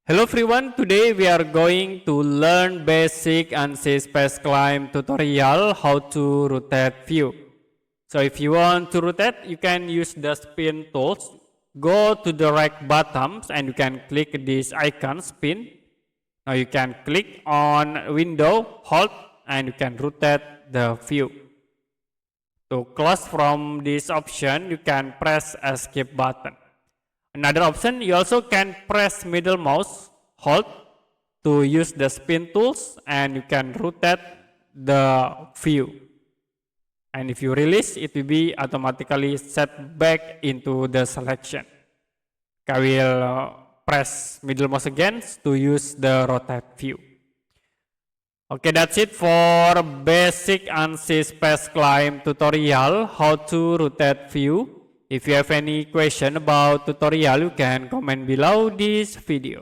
Hello everyone, today we are going to learn basic Ansys Spaceclaim tutorial how to rotate view. So if you want to rotate, you can use the spin tools. Go to the right buttons and you can click this icon spin. Now you can click on window, hold, and you can rotate the view. To close from this option, you can press escape button. Another option, you also can press middle mouse, hold to use the spin tools and you can rotate the view. And if you release, it will be automatically set back into the selection. I will press middle mouse again to use the rotate view. Okay, that's it for basic Ansys Spaceclaim tutorial, how to rotate view. If you have any question about tutorial, you can comment below this video.